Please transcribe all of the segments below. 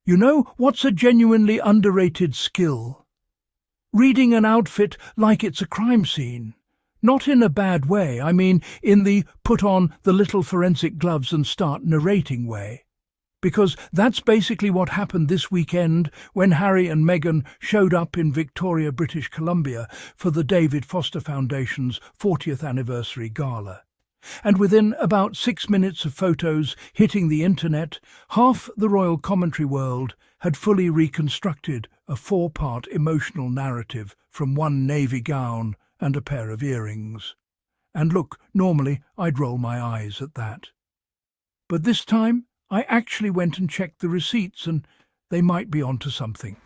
You know what's a genuinely underrated skill? Reading an outfit like it's a crime scene. Not in a bad way, I mean in the put on the little forensic gloves and start narrating way. Because that's basically what happened this weekend when Harry and Meghan showed up in Victoria, British Columbia for the David Foster Foundation's 40th Anniversary Gala. And within about 6 minutes of photos hitting the internet, half the royal commentary world had fully reconstructed a 4-part emotional narrative from one navy gown and a pair of earrings. And look, normally I'd roll my eyes at that. But this time, I actually went and checked the receipts and they might be onto something.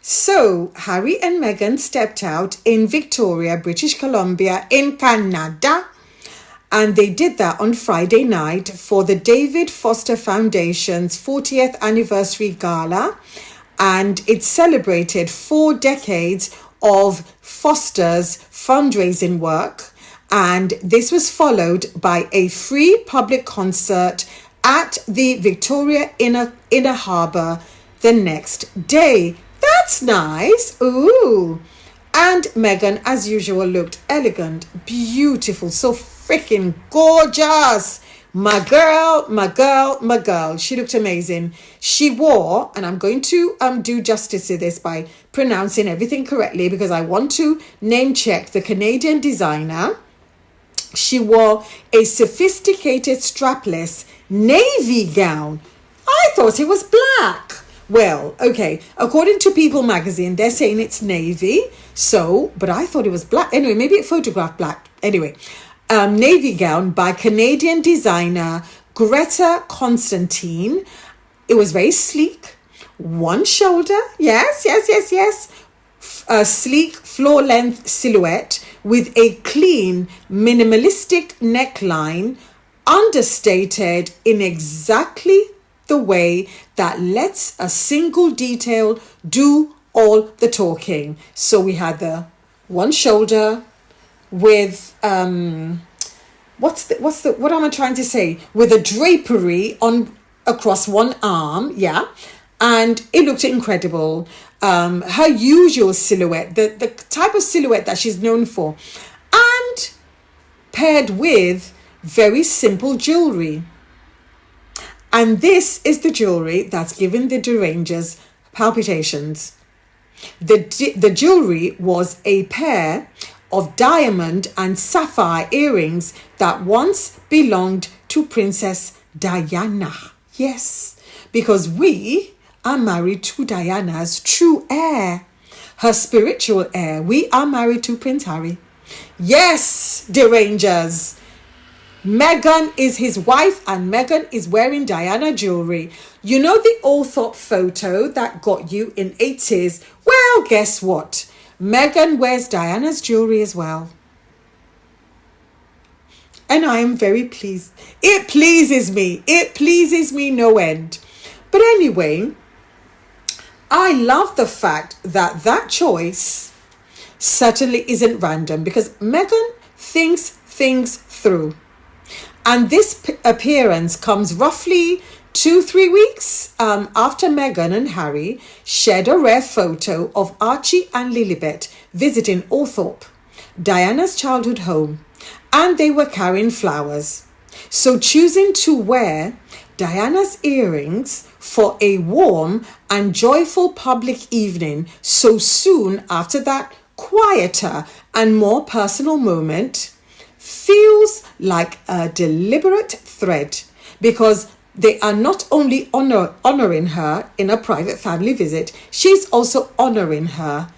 So, Harry and Meghan stepped out in Victoria, British Columbia in Canada. And they did that on Friday night for the David Foster Foundation's 40th Anniversary Gala. And it celebrated 4 decades of Foster's fundraising work. And this was followed by a free public concert at the Victoria Inner Harbour the next day. That's nice. Ooh. And Meghan, as usual, looked elegant, beautiful, so freaking gorgeous. My girl. She looked amazing. She wore, and I'm going to do justice to this by pronouncing everything correctly because I want to name check the Canadian designer. She wore a sophisticated strapless navy gown. I thought it was black. Well, okay, according to People magazine, they're saying it's navy. So, but I thought it was black. Anyway, maybe it photographed black. Anyway, navy gown by Canadian designer Greta Constantine. It was very sleek. One shoulder. Yes. A sleek floor-length silhouette with a clean, minimalistic neckline, understated in exactly the way that lets a single detail do all the talking. So we had the one shoulder with what am I trying to say? With a drapery on across one arm, yeah, and it looked incredible. Her usual silhouette, the type of silhouette that she's known for, and paired with very simple jewelry. And this is the jewelry that's giving the derangers palpitations. The jewelry was a pair of diamond and sapphire earrings that once belonged to Princess Diana. Yes, because we are married to Diana's true heir, her spiritual heir. We are married to Prince Harry. Yes, derangers. Meghan is his wife and Meghan is wearing Diana jewelry. You know the Althorp photo that got you in 80s? Well, guess what? Meghan wears Diana's jewelry as well. And I am very pleased. It pleases me. It pleases me no end. But anyway, I love the fact that that choice certainly isn't random because Meghan thinks things through. And this appearance comes roughly 2-3 weeks after Meghan and Harry shared a rare photo of Archie and Lilibet visiting Althorp, Diana's childhood home, and they were carrying flowers. So choosing to wear Diana's earrings for a warm and joyful public evening so soon after that quieter and more personal moment feels like a deliberate thread because they are not only honoring her in a private family visit, she's also honoring her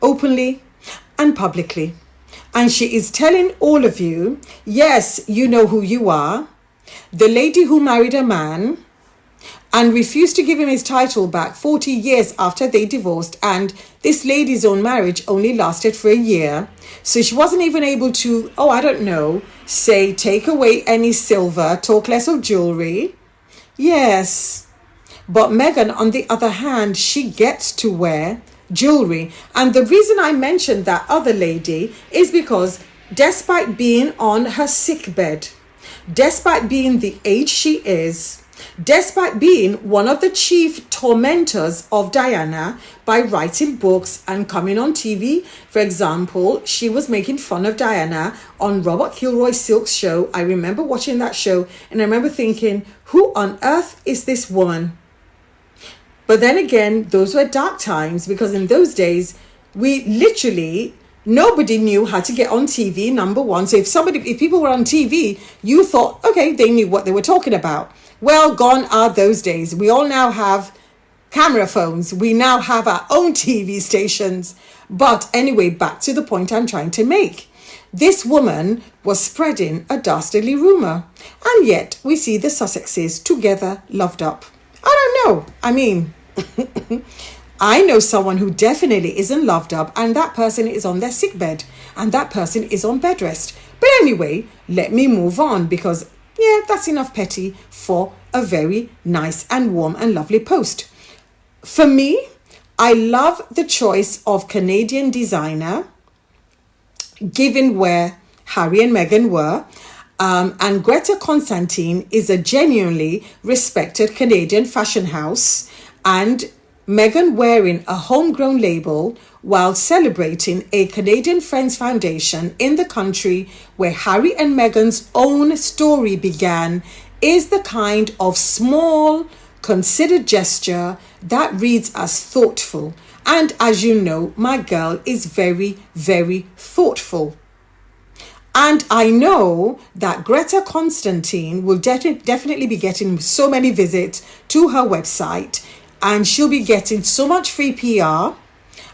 openly and publicly. And she is telling all of you, yes, you know who you are. The lady who married a man and refused to give him his title back 40 years after they divorced. And this lady's own marriage only lasted for a year. So she wasn't even able to, say take away any silver, talk less of jewelry. Yes. But Meghan, on the other hand, she gets to wear jewelry. And the reason I mentioned that other lady is because despite being on her sick bed, despite being the age she is, Despite being one of the chief tormentors of Diana by writing books and coming on TV, for example, she was making fun of Diana on Robert Kilroy Silk's show. I remember watching that show and I remember thinking, who on earth is this woman? But then again, those were dark times, because in those days, nobody knew how to get on TV, number one. So if people were on TV, you thought, okay, they knew what they were talking about. Well, gone are those days. We all now have camera phones. We now have our own TV stations. But anyway, back to the point I'm trying to make. This woman was spreading a dastardly rumour. And yet we see the Sussexes together, loved up. I don't know. I mean, I know someone who definitely isn't loved up, and that person is on their sickbed, and that person is on bed rest. But anyway, let me move on, because that's enough petty for a very nice and warm and lovely post. For me, I love the choice of Canadian designer, given where Harry and Meghan were. And Greta Constantine is a genuinely respected Canadian fashion house, and Meghan wearing a homegrown label while celebrating a Canadian Friends Foundation in the country where Harry and Meghan's own story began is the kind of small, considered gesture that reads as thoughtful. And as you know, my girl is very, very thoughtful. And I know that Greta Constantine will definitely be getting so many visits to her website, and she'll be getting so much free PR.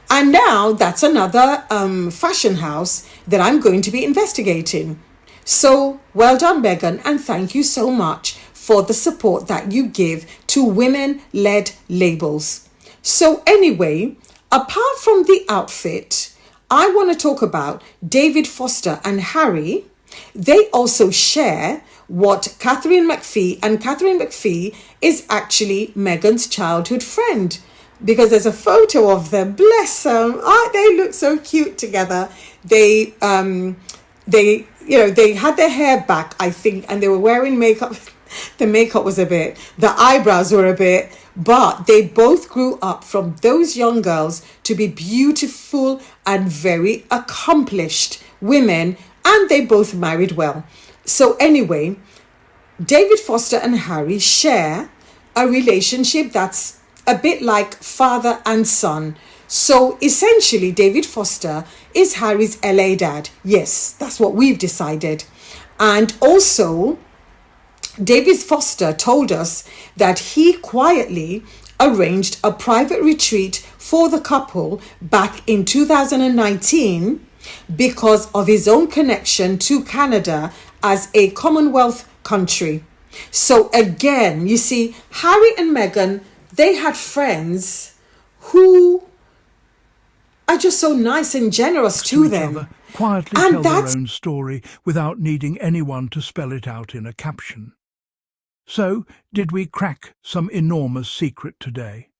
And now that's another fashion house that I'm going to be investigating. So well done, Meghan, and thank you so much for the support that you give to women-led labels. So anyway, apart from the outfit, I want to talk about David Foster and Harry. They also share what Catherine McPhee, and Catherine McPhee is actually Meghan's childhood friend, because there's a photo of them. Bless them. Oh, they look so cute together. They had their hair back, I think, and they were wearing makeup. The makeup was the eyebrows were a bit, but they both grew up from those young girls to be beautiful and very accomplished women, and they both married well. So anyway, David Foster and Harry share a relationship that's a bit like father and son. So essentially, David Foster is Harry's LA dad. Yes, that's what we've decided. And also, David Foster told us that he quietly arranged a private retreat for the couple back in 2019 because of his own connection to Canada as a Commonwealth country. So again, you see, Harry and Meghan, they had friends who are just so nice and generous to them. Other, quietly tell their own story without needing anyone to spell it out in a caption. So, did we crack some enormous secret today?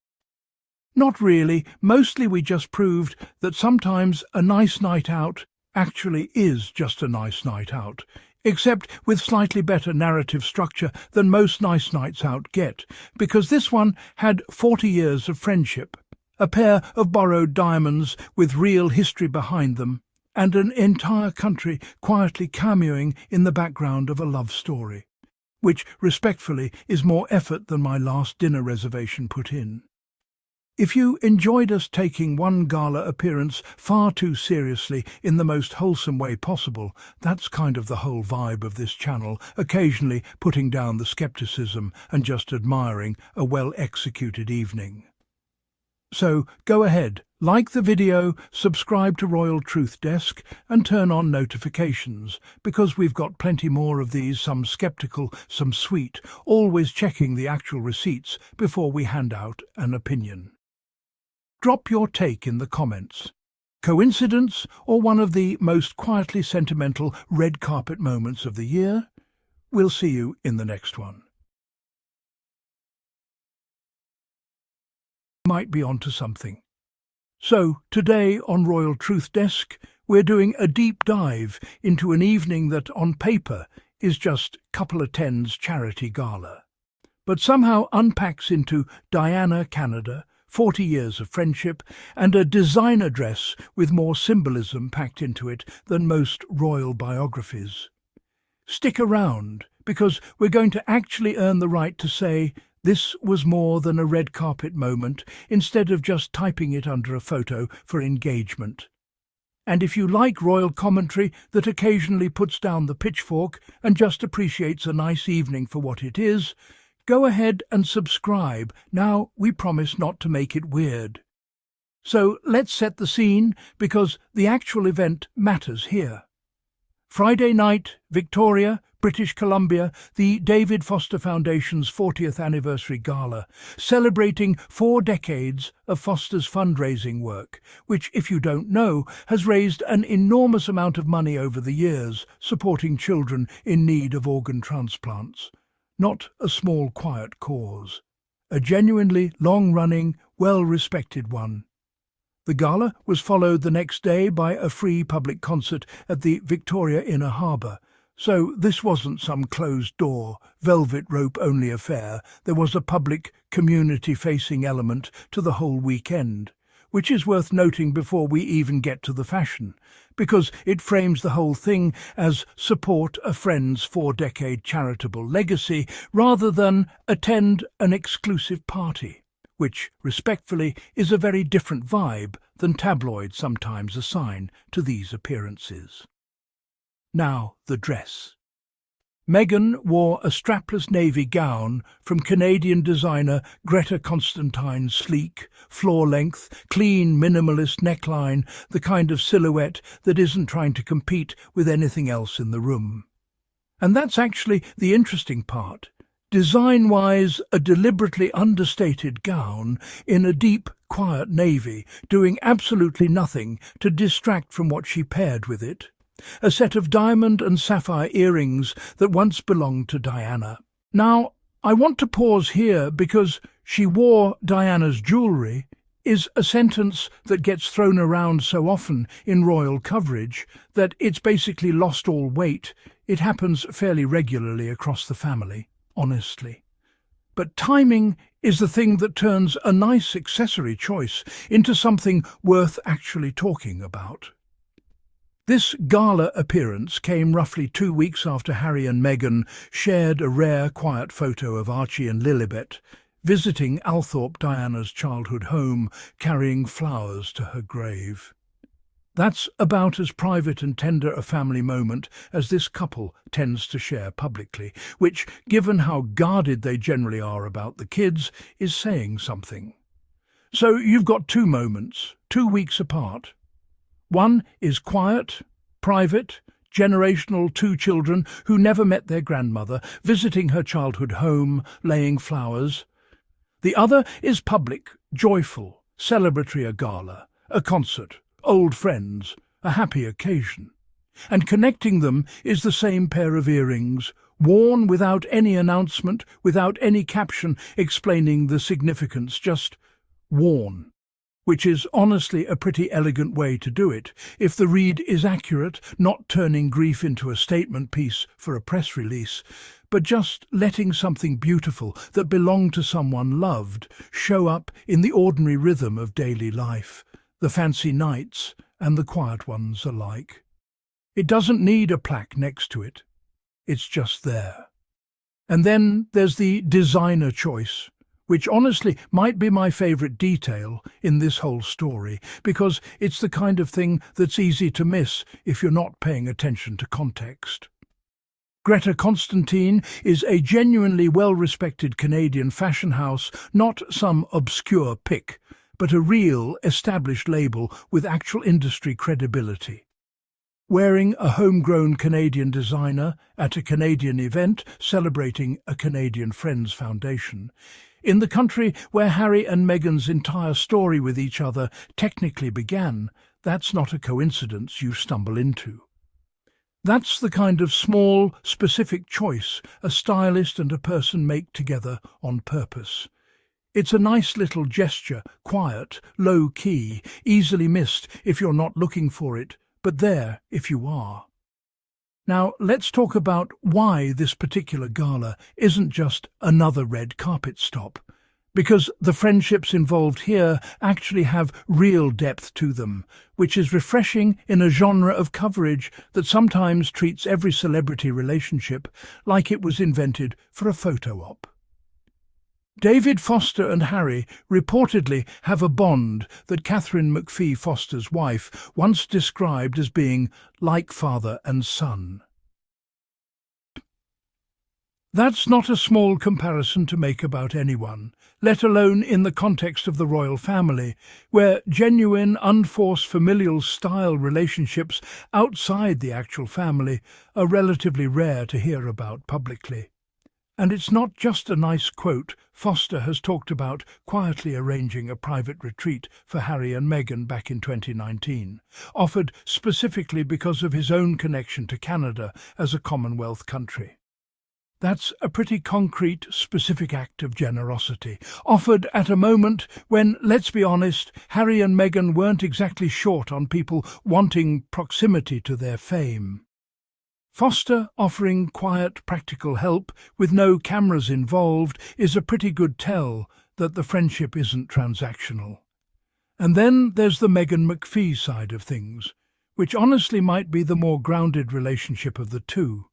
Not really. Mostly we just proved that sometimes a nice night out actually is just a nice night out, except with slightly better narrative structure than most nice nights out get, because this one had 40 years of friendship, a pair of borrowed diamonds with real history behind them, and an entire country quietly cameoing in the background of a love story, which, respectfully, is more effort than my last dinner reservation put in. If you enjoyed us taking one gala appearance far too seriously in the most wholesome way possible, that's kind of the whole vibe of this channel, occasionally putting down the skepticism and just admiring a well-executed evening. So go ahead, like the video, subscribe to Royal Truth Desk and turn on notifications, because we've got plenty more of these, some skeptical, some sweet, always checking the actual receipts before we hand out an opinion. Drop your take in the comments. Coincidence or one of the most quietly sentimental red carpet moments of the year? We'll see you in the next one. Might be onto something. So, today on Royal Truth Desk, we're doing a deep dive into an evening that, on paper, is just couple of tens charity gala. but somehow unpacks into Diana, Canada, 40 years of friendship, and a designer dress with more symbolism packed into it than most royal biographies. Stick around, because we're going to actually earn the right to say this was more than a red carpet moment instead of just typing it under a photo for engagement. And if you like royal commentary that occasionally puts down the pitchfork and just appreciates a nice evening for what it is, go ahead and subscribe. Now, we promise not to make it weird. So let's set the scene, because the actual event matters here. Friday night, Victoria, British Columbia, the David Foster Foundation's 40th Anniversary Gala, celebrating 4 decades of Foster's fundraising work, which, if you don't know, has raised an enormous amount of money over the years, supporting children in need of organ transplants. Not a small, quiet cause. A genuinely long-running, well-respected one. The gala was followed the next day by a free public concert at the Victoria Inner Harbour. So this wasn't some closed-door, velvet rope-only affair. There was a public, community-facing element to the whole weekend, which is worth noting before we even get to the fashion, because it frames the whole thing as support a friend's 4-decade charitable legacy rather than attend an exclusive party, which, respectfully, is a very different vibe than tabloids sometimes assign to these appearances. Now, the dress. Meghan wore a strapless navy gown from Canadian designer Greta Constantine's sleek, floor-length, clean, minimalist neckline, the kind of silhouette that isn't trying to compete with anything else in the room. And that's actually the interesting part. Design-wise, a deliberately understated gown in a deep, quiet navy, doing absolutely nothing to distract from what she paired with it. A set of diamond and sapphire earrings that once belonged to Diana. Now, I want to pause here because "she wore Diana's jewellery" is a sentence that gets thrown around so often in royal coverage that it's basically lost all weight. It happens fairly regularly across the family, honestly. But timing is the thing that turns a nice accessory choice into something worth actually talking about. This gala appearance came roughly 2 weeks after Harry and Meghan shared a rare, quiet photo of Archie and Lilibet visiting Althorp, Diana's childhood home, carrying flowers to her grave. That's about as private and tender a family moment as this couple tends to share publicly, which, given how guarded they generally are about the kids, is saying something. So you've got 2 moments, 2 weeks apart. One is quiet, private, generational, 2 children who never met their grandmother, visiting her childhood home, laying flowers. The other is public, joyful, celebratory, a gala, a concert, old friends, a happy occasion. And connecting them is the same pair of earrings, worn without any announcement, without any caption explaining the significance, just worn. Which is honestly a pretty elegant way to do it, if the read is accurate, not turning grief into a statement piece for a press release, but just letting something beautiful that belonged to someone loved show up in the ordinary rhythm of daily life, the fancy nights and the quiet ones alike. It doesn't need a plaque next to it. It's just there. And then there's the designer choice, which honestly might be my favourite detail in this whole story, because it's the kind of thing that's easy to miss if you're not paying attention to context. Greta Constantine is a genuinely well-respected Canadian fashion house, not some obscure pick, but a real, established label with actual industry credibility. Wearing a homegrown Canadian designer at a Canadian event celebrating a Canadian Friends Foundation, in the country where Harry and Meghan's entire story with each other technically began, that's not a coincidence you stumble into. That's the kind of small, specific choice a stylist and a person make together on purpose. It's a nice little gesture, quiet, low-key, easily missed if you're not looking for it, but there if you are. Now, let's talk about why this particular gala isn't just another red carpet stop, because the friendships involved here actually have real depth to them, which is refreshing in a genre of coverage that sometimes treats every celebrity relationship like it was invented for a photo op. David Foster and Harry reportedly have a bond that Catherine McPhee Foster's wife once described as being like father and son. That's not a small comparison to make about anyone, let alone in the context of the royal family, where genuine, unforced familial style relationships outside the actual family are relatively rare to hear about publicly. And it's not just a nice quote. Foster has talked about quietly arranging a private retreat for Harry and Meghan back in 2019, offered specifically because of his own connection to Canada as a Commonwealth country. That's a pretty concrete, specific act of generosity, offered at a moment when, let's be honest, Harry and Meghan weren't exactly short on people wanting proximity to their fame. Foster offering quiet, practical help with no cameras involved is a pretty good tell that the friendship isn't transactional. And then there's the Meghan McPhee side of things, which honestly might be the more grounded relationship of the two.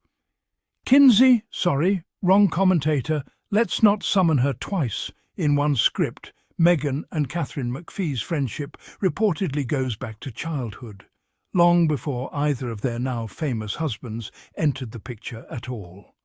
Wrong commentator, let's not summon her twice in one script. Meghan and Catherine McPhee's friendship reportedly goes back to childhood, long before either of their now famous husbands entered the picture at all.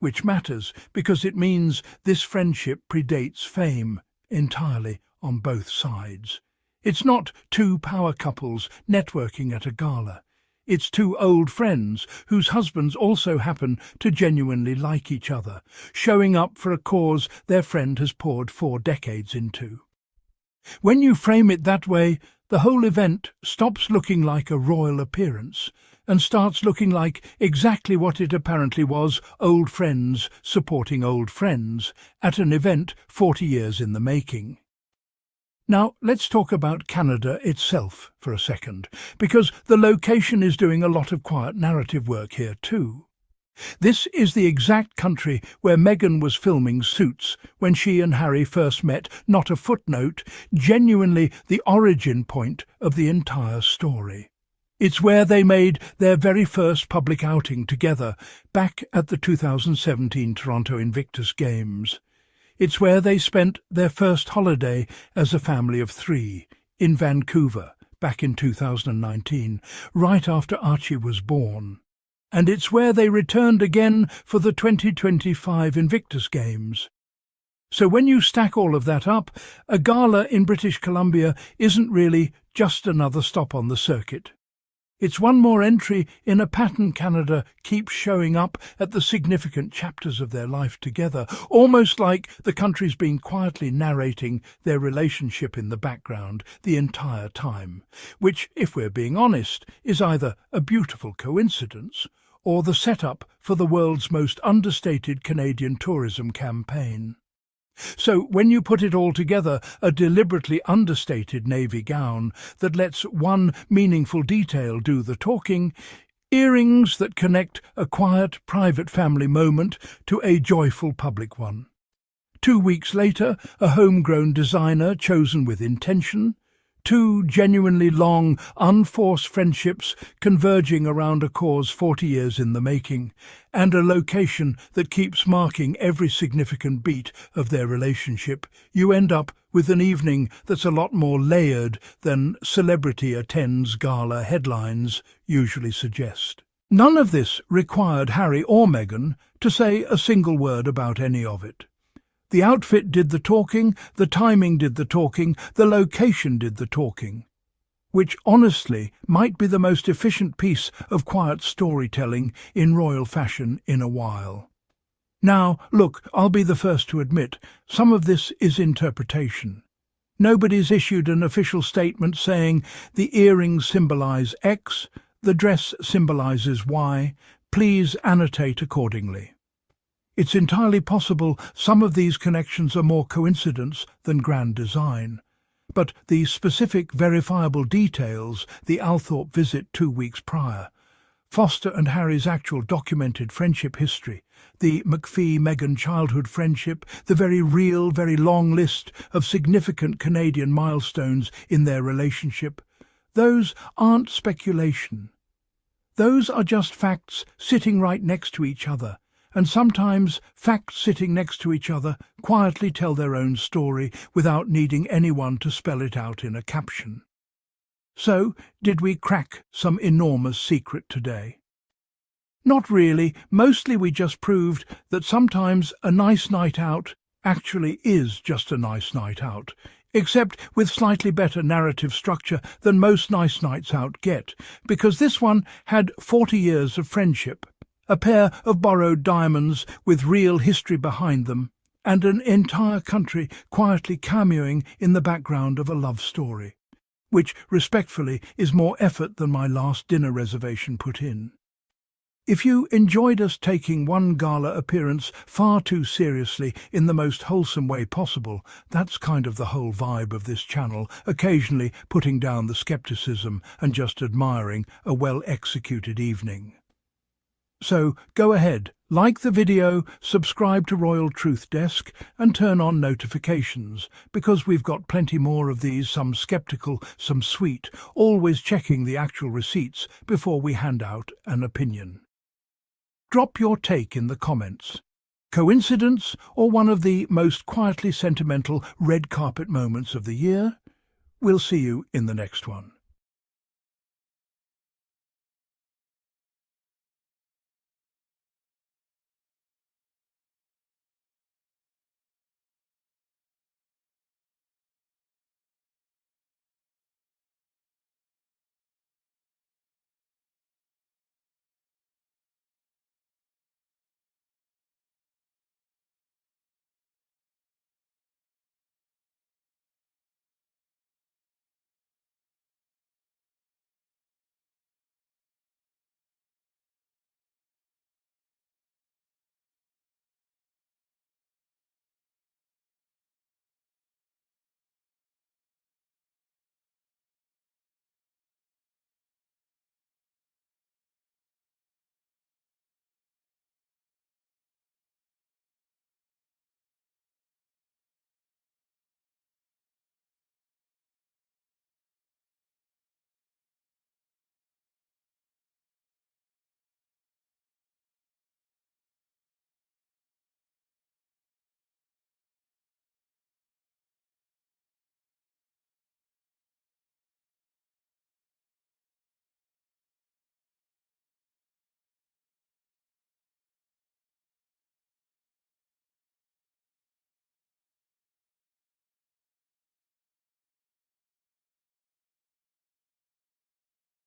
Which matters because it means this friendship predates fame entirely on both sides. It's not two power couples networking at a gala. It's two old friends whose husbands also happen to genuinely like each other, showing up for a cause their friend has poured 4 decades into. When you frame it that way, the whole event stops looking like a royal appearance and starts looking like exactly what it apparently was: old friends supporting old friends at an event 40 years in the making. Now, let's talk about Canada itself for a second, because the location is doing a lot of quiet narrative work here too. This is the exact country where Meghan was filming Suits when she and Harry first met, not a footnote, genuinely the origin point of the entire story. It's where they made their very first public outing together, back at the 2017 Toronto Invictus Games. It's where they spent their first holiday as a family of 3, in Vancouver, back in 2019, right after Archie was born. And it's where they returned again for the 2025 Invictus Games. So when you stack all of that up, a gala in British Columbia isn't really just another stop on the circuit. It's one more entry in a pattern Canada keeps showing up at the significant chapters of their life together, almost like the country's been quietly narrating their relationship in the background the entire time, which, if we're being honest, is either a beautiful coincidence or the setup for the world's most understated Canadian tourism campaign. So when you put it all together, a deliberately understated navy gown that lets one meaningful detail do the talking, earrings that connect a quiet, private family moment to a joyful public one. 2 weeks later, a homegrown designer chosen with intention, 2 genuinely long, unforced friendships converging around a cause 40 years in the making, and a location that keeps marking every significant beat of their relationship, you end up with an evening that's a lot more layered than celebrity attends gala headlines usually suggest. None of this required Harry or Meghan to say a single word about any of it. The outfit did the talking, the timing did the talking, the location did the talking, which honestly might be the most efficient piece of quiet storytelling in royal fashion in a while. Now, look, I'll be the first to admit, some of this is interpretation. Nobody's issued an official statement saying the earrings symbolize X, the dress symbolizes Y, please annotate accordingly. It's entirely possible some of these connections are more coincidence than grand design, but the specific verifiable details, the Althorp visit 2 weeks prior, Foster and Harry's actual documented friendship history, the McPhee-Meghan childhood friendship, the very real, very long list of significant Canadian milestones in their relationship, those aren't speculation. Those are just facts sitting right next to each other, and sometimes facts sitting next to each other quietly tell their own story without needing anyone to spell it out in a caption. So, did we crack some enormous secret today? Not really. Mostly we just proved that sometimes a nice night out actually is just a nice night out, except with slightly better narrative structure than most nice nights out get, because this one had 40 years of friendship, a pair of borrowed diamonds with real history behind them, and an entire country quietly cameoing in the background of a love story, which, respectfully, is more effort than my last dinner reservation put in. If you enjoyed us taking one gala appearance far too seriously in the most wholesome way possible, that's kind of the whole vibe of this channel, occasionally putting down the skepticism and just admiring a well-executed evening. So go ahead, like the video, subscribe to Royal Truth Desk, and turn on notifications, because we've got plenty more of these, some skeptical, some sweet, always checking the actual receipts before we hand out an opinion. Drop your take in the comments. Coincidence or one of the most quietly sentimental red carpet moments of the year? We'll see you in the next one.